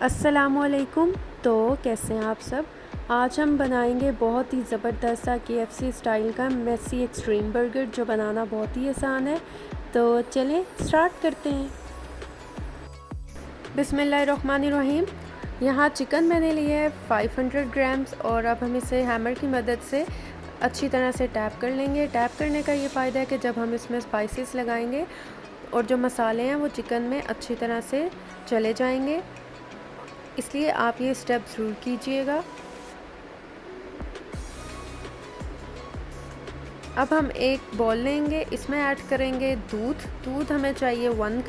अस्सलामुअलैकुम। तो कैसे हैं आप सब। आज हम बनाएंगे बहुत ही ज़बरदस्त सा KFC स्टाइल का मेसी एक्सट्रीम बर्गर, जो बनाना बहुत ही आसान है। तो चलें स्टार्ट करते हैं। बिस्मिल्लाहिर्रहमानिर्रहीम। यहाँ चिकन मैंने लिया है 500 ग्राम्स, और अब हम इसे हैमर की मदद से अच्छी तरह से टैप कर लेंगे। टैप करने का ये फ़ायदा है कि जब हम इसमें स्पाइसेस लगाएंगे और जो मसाले हैं वो चिकन में अच्छी तरह से चले जाएंगे, इसलिए आप ये स्टेप ज़रूर कीजिएगा। अब हम एक बॉल लेंगे, इसमें ऐड करेंगे दूध हमें चाहिए 1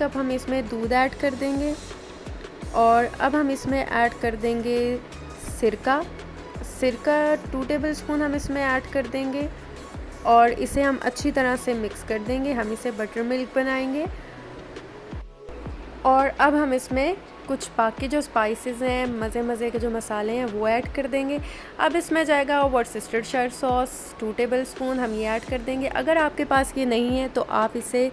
कप हम इसमें दूध ऐड कर देंगे। और अब हम इसमें ऐड कर देंगे सिरका 2 टेबलस्पून हम इसमें ऐड कर देंगे, और इसे हम अच्छी तरह से मिक्स कर देंगे। हम इसे बटर मिल्क बनाएंगे। और अब हम इसमें कुछ बाकी जो स्पाइसेस हैं, मज़े के जो मसाले हैं, वो ऐड कर देंगे। अब इसमें जाएगा वर्सेस्टरशायर सॉस 2 टेबलस्पून, हम ये ऐड कर देंगे। अगर आपके पास ये नहीं है तो आप इसे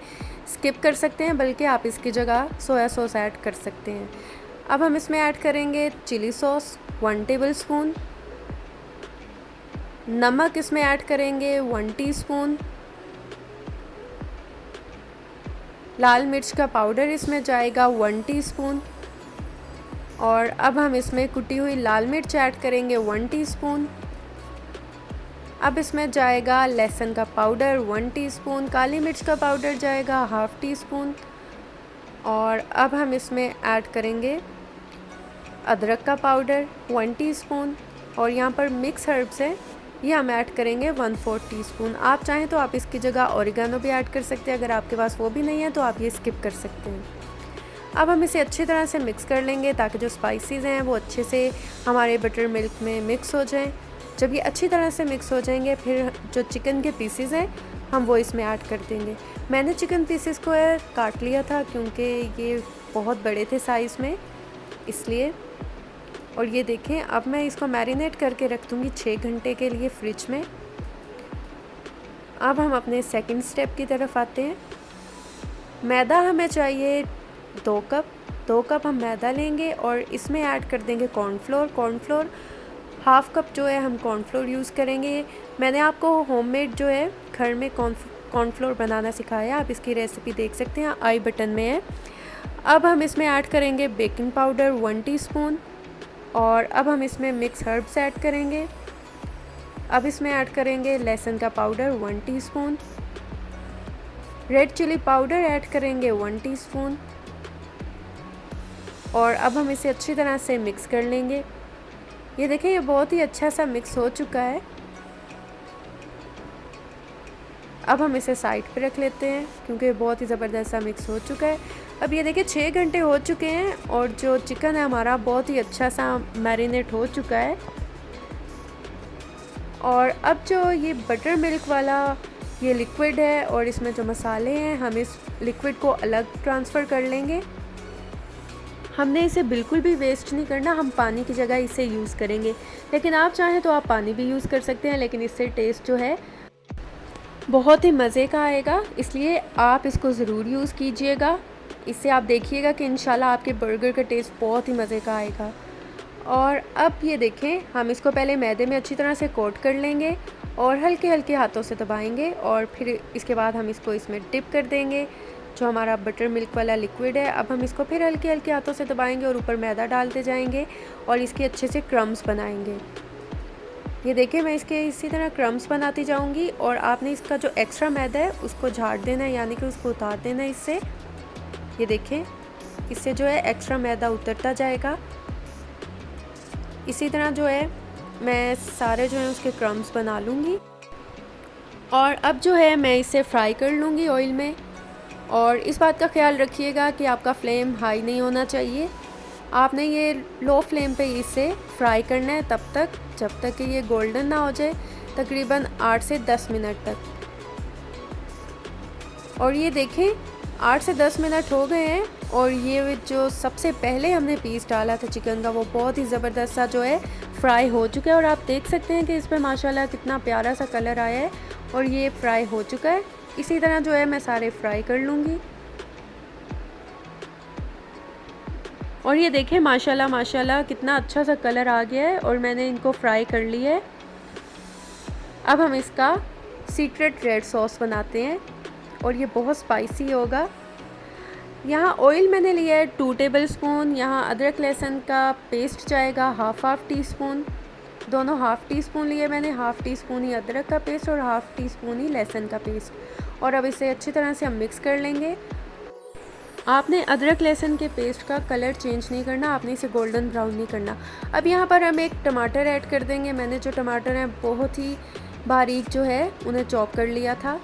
स्किप कर सकते हैं, बल्कि आप इसकी जगह सोया सॉस ऐड कर सकते हैं। अब हम इसमें ऐड करेंगे चिली सॉस 1 टेबलस्पून, नमक इसमें ऐड करेंगे 1 टीस्पून, लाल मिर्च का पाउडर इसमें जाएगा 1 टीस्पून, और अब हम इसमें कुटी हुई लाल मिर्च ऐड करेंगे 1 टीस्पून। अब इसमें जाएगा लहसुन का पाउडर 1 टीस्पून, काली मिर्च का पाउडर जाएगा हाफ़ टी स्पून, और अब हम इसमें ऐड करेंगे अदरक का पाउडर 1 टीस्पून, और यहाँ पर मिक्स हर्ब्स है, ये हम ऐड करेंगे 1/4 टीस्पून। आप चाहें तो आप इसकी जगह ओरिगानो भी ऐड कर सकते हैं, अगर आपके पास वो भी नहीं है तो आप ये स्किप कर सकते हैं। अब हम इसे अच्छी तरह से मिक्स कर लेंगे ताकि जो स्पाइसेस हैं वो अच्छे से हमारे बटर मिल्क में मिक्स हो जाएं। जब ये अच्छी तरह से मिक्स हो जाएंगे, फिर जो चिकन के पीसेस हैं हम वो इसमें ऐड कर देंगे। मैंने चिकन पीसेस को काट लिया था क्योंकि ये बहुत बड़े थे साइज़ में, इसलिए। और ये देखें, अब मैं इसको मैरिनेट करके रख दूँगी 6 घंटे के लिए फ्रिज में। अब हम अपने सेकंड स्टेप की तरफ आते हैं। मैदा हमें चाहिए 2 कप हम मैदा लेंगे, और इसमें ऐड कर देंगे कॉर्नफ्लोर हाफ़ कप जो है हम कॉर्नफ्लोर यूज़ करेंगे। मैंने आपको होममेड जो है घर में कॉर्नफ्लोर बनाना सिखाया, आप इसकी रेसिपी देख सकते हैं, आई बटन में है। अब हम इसमें ऐड करेंगे बेकिंग पाउडर 1 टीस्पून, और अब हम इसमें मिक्स हर्ब्स ऐड करेंगे। अब इसमें ऐड करेंगे लहसुन का powder 1 teaspoon, red chilli powder add करेंगे 1 टीस्पून, और अब हम इसे अच्छी तरह से मिक्स कर लेंगे। ये देखें, ये बहुत ही अच्छा सा मिक्स हो चुका है। अब हम इसे साइड पे रख लेते हैं क्योंकि बहुत ही ज़बरदस्त सा मिक्स हो चुका है। अब ये देखिए 6 घंटे हो चुके हैं, और जो चिकन है हमारा बहुत ही अच्छा सा मैरिनेट हो चुका है। और अब जो ये बटर मिल्क वाला ये लिक्विड है और इसमें जो मसाले हैं, हम इस लिक्विड को अलग ट्रांसफ़र कर लेंगे। हमने इसे बिल्कुल भी वेस्ट नहीं करना, हम पानी की जगह इसे यूज़ करेंगे। लेकिन आप चाहें तो आप पानी भी यूज़ कर सकते हैं, लेकिन इससे टेस्ट जो है बहुत ही मज़े का आएगा, इसलिए आप इसको ज़रूर यूज़ कीजिएगा। इससे आप देखिएगा कि इंशाल्लाह आपके बर्गर का टेस्ट बहुत ही मज़े का आएगा। और अब ये देखें, हम इसको पहले मैदे में अच्छी तरह से कोट कर लेंगे और हल्के हाथों से दबाएंगे, और फिर इसके बाद हम इसको इसमें डिप कर देंगे जो हमारा बटर मिल्क वाला लिक्विड है। अब हम इसको फिर हल्के हाथों से दबाएंगे और ऊपर मैदा डालते जाएंगे और इसके अच्छे से क्रम्स बनाएंगे। ये देखिए, मैं इसके इसी तरह क्रम्स बनाती जाऊंगी, और आपने इसका जो एक्स्ट्रा मैदा है उसको झाड़ देना है, यानी कि उसको उतार देना है इससे। ये देखें, इससे जो है एक्स्ट्रा मैदा उतरता जाएगा। इसी तरह जो है मैं सारे जो है उसके क्रम्स बना लूँगी, और अब जो है मैं इसे फ्राई कर लूँगी ऑयल में। और इस बात का ख्याल रखिएगा कि आपका फ्लेम हाई नहीं होना चाहिए, आपने ये लो फ्लेम पे इसे फ्राई करना है तब तक जब तक कि ये गोल्डन ना हो जाए, तकरीबन 8 से 10 मिनट तक। और ये देखें, 8 से 10 मिनट हो गए हैं, और ये जो सबसे पहले हमने पीस डाला था चिकन का, वो बहुत ही ज़बरदस्त सा जो है फ्राई हो चुका है। और आप देख सकते हैं कि इस पर माशाल्लाह कितना प्यारा सा कलर आया है, और ये फ्राई हो चुका है। इसी तरह जो है मैं सारे फ्राई कर लूँगी। और ये देखें माशाल्लाह माशाल्लाह कितना अच्छा सा कलर आ गया है और मैंने इनको फ्राई कर लिया है। अब हम इसका सीक्रेट रेड सॉस बनाते हैं और ये बहुत स्पाइसी होगा। यहाँ ऑयल मैंने लिया है 2 टेबलस्पून। यहाँ अदरक लहसुन का पेस्ट जाएगा हाफ टी स्पून। दोनों हाफ़ टी स्पून लिए मैंने, हाफ़ टी स्पून ही अदरक का पेस्ट और हाफ़ टी स्पून ही लहसुन का पेस्ट। और अब इसे अच्छी तरह से हम मिक्स कर लेंगे। आपने अदरक लहसुन के पेस्ट का कलर चेंज नहीं करना, आपने इसे गोल्डन ब्राउन नहीं करना। अब यहाँ पर हम एक टमाटर ऐड कर देंगे। मैंने जो टमाटर हैं बहुत ही बारीक जो है उन्हें चॉप कर लिया था।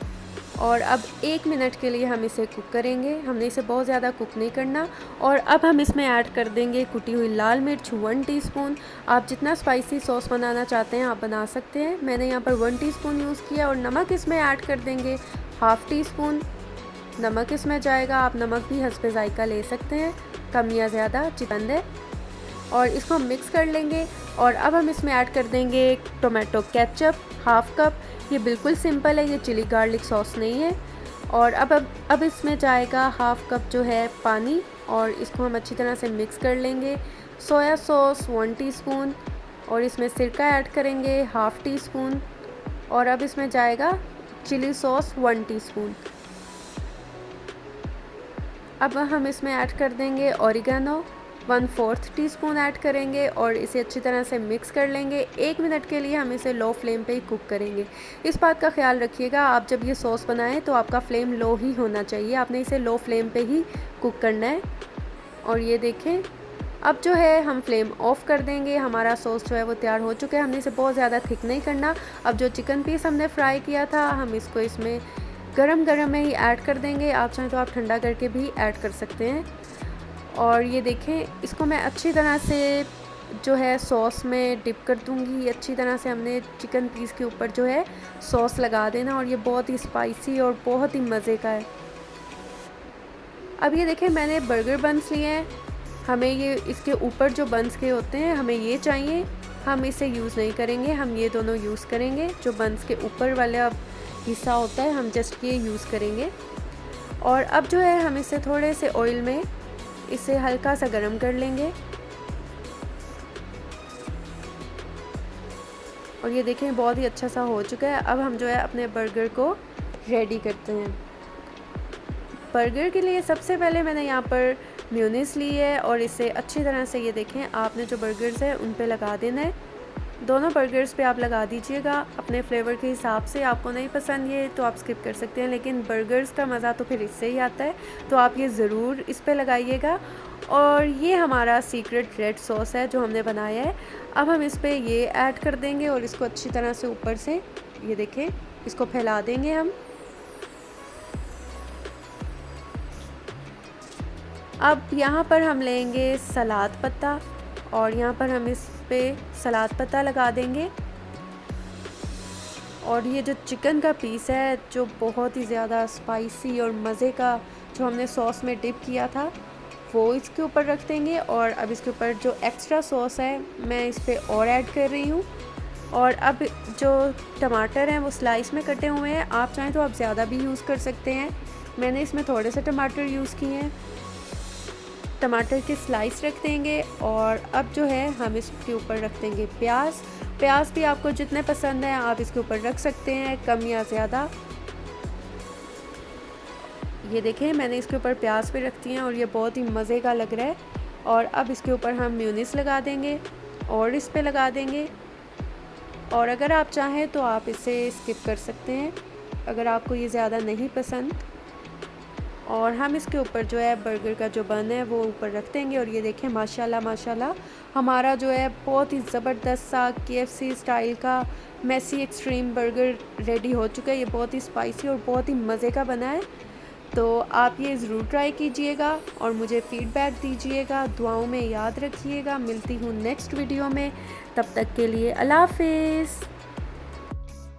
और अब 1 मिनट के लिए हम इसे कुक करेंगे, हमने इसे बहुत ज़्यादा कुक नहीं करना। और अब हम इसमें ऐड कर देंगे कुटी हुई लाल मिर्च 1 टीस्पून। आप जितना स्पाइसी सॉस बनाना चाहते हैं आप बना सकते हैं। मैंने यहाँ पर 1 टीस्पून यूज़ किया। और नमक इसमें ऐड कर देंगे हाफ़ टी स्पून। नमक इसमें जाएगा, आप नमक भी हस्बे ज़ायका ले सकते हैं, कम या ज़्यादा चिकन है। और इसको हम मिक्स कर लेंगे। और अब हम इसमें ऐड कर देंगे टोमेटो केचप हाफ़ कप। ये बिल्कुल सिंपल है, ये चिली गार्लिक सॉस नहीं है। और अब इसमें जाएगा हाफ़ कप जो है पानी और इसको हम अच्छी तरह से मिक्स कर लेंगे। सोया सॉस 1 टीस्पून और इसमें सिरका ऐड करेंगे हाफ़ टी स्पून। और अब इसमें जाएगा चिली सॉस 1 टीस्पून। अब हम इसमें ऐड कर देंगे ऑरिगेनो 1/4 टीस्पून ऐड करेंगे और इसे अच्छी तरह से मिक्स कर लेंगे। 1 मिनट के लिए हम इसे लो फ्लेम पे ही कुक करेंगे। इस बात का ख्याल रखिएगा, आप जब ये सॉस बनाएं तो आपका फ्लेम लो ही होना चाहिए, आपने इसे लो फ्लेम पे ही कुक करना है। और ये देखें अब जो है हम फ्लेम ऑफ़ कर देंगे। हमारा सॉस जो है वो तैयार हो चुका है, हमने इसे बहुत ज़्यादा थिक नहीं करना। अब जो चिकन पीस हमने फ्राई किया था हम इसको इसमें गरम गरम में ही ऐड कर देंगे। आप चाहें तो आप ठंडा करके भी ऐड कर सकते हैं। और ये देखें इसको मैं अच्छी तरह से जो है सॉस में डिप कर दूंगी। अच्छी तरह से हमने चिकन पीस के ऊपर जो है सॉस लगा देना। और ये बहुत ही स्पाइसी और बहुत ही मज़े का है। अब ये देखें मैंने बर्गर बन्स लिए हैं, हमें ये इसके ऊपर जो बन्स के होते हैं हमें ये चाहिए। हम इसे यूज़ नहीं करेंगे, हम ये दोनों यूज़ करेंगे। जो बन्स के ऊपर वाला हिस्सा होता है हम जस्ट ये यूज़ करेंगे। और अब जो है हम इसे थोड़े से ऑयल में इसे हल्का सा गरम कर लेंगे। और ये देखें बहुत ही अच्छा सा हो चुका है। अब हम जो है अपने बर्गर को रेडी करते हैं। बर्गर के लिए सबसे पहले मैंने यहाँ पर मेयोनीज़ ली है और इसे अच्छी तरह से ये देखें आपने जो बर्गर्स हैं उन पे लगा देना है। दोनों बर्गर्स पे आप लगा दीजिएगा अपने फ्लेवर के हिसाब से। आपको नहीं पसंद ये तो आप स्किप कर सकते हैं, लेकिन बर्गर्स का मज़ा तो फिर इससे ही आता है, तो आप ये ज़रूर इस पे लगाइएगा। और ये हमारा सीक्रेट रेड सॉस है जो हमने बनाया है। अब हम इस पे ये ऐड कर देंगे और इसको अच्छी तरह से ऊपर से ये देखें इसको फैला देंगे हम। अब यहाँ पर हम लेंगे सलाद पत्ता और यहाँ पर हम इस पे सलाद पत्ता लगा देंगे। और ये जो चिकन का पीस है जो बहुत ही ज़्यादा स्पाइसी और मज़े का जो हमने सॉस में डिप किया था वो इसके ऊपर रख देंगे। और अब इसके ऊपर जो एक्स्ट्रा सॉस है मैं इस पे और ऐड कर रही हूँ। और अब जो टमाटर हैं वो स्लाइस में कटे हुए हैं, आप चाहें तो आप ज़्यादा भी यूज़ कर सकते हैं। मैंने इसमें थोड़े से टमाटर यूज़ किए हैं। टमाटर के स्लाइस रख देंगे। और अब जो है हम इसके ऊपर रख देंगे प्याज भी आपको जितने पसंद है आप इसके ऊपर रख सकते हैं, कम या ज़्यादा। ये देखें मैंने इसके ऊपर प्याज भी रख दिए हैं और ये बहुत ही मज़े का लग रहा है। और अब इसके ऊपर हम मेयोनीज़ लगा देंगे और इस पे लगा देंगे। और अगर आप चाहें तो आप इसे स्किप कर सकते हैं अगर आपको ये ज़्यादा नहीं पसंद। और हम इसके ऊपर जो है बर्गर का जो बन है वो ऊपर रख देंगे। और ये देखें माशाल्लाह माशाल्लाह हमारा जो है बहुत ही ज़बरदस्त सा KFC स्टाइल का मेसी एक्सट्रीम बर्गर रेडी हो चुका है। ये बहुत ही स्पाइसी और बहुत ही मज़े का बना है, तो आप ये ज़रूर ट्राई कीजिएगा और मुझे फ़ीडबैक दीजिएगा। दुआओं में याद रखिएगा। मिलती हूँ नेक्स्ट वीडियो में, तब तक के लिए अल्लाह हाफ़िज़।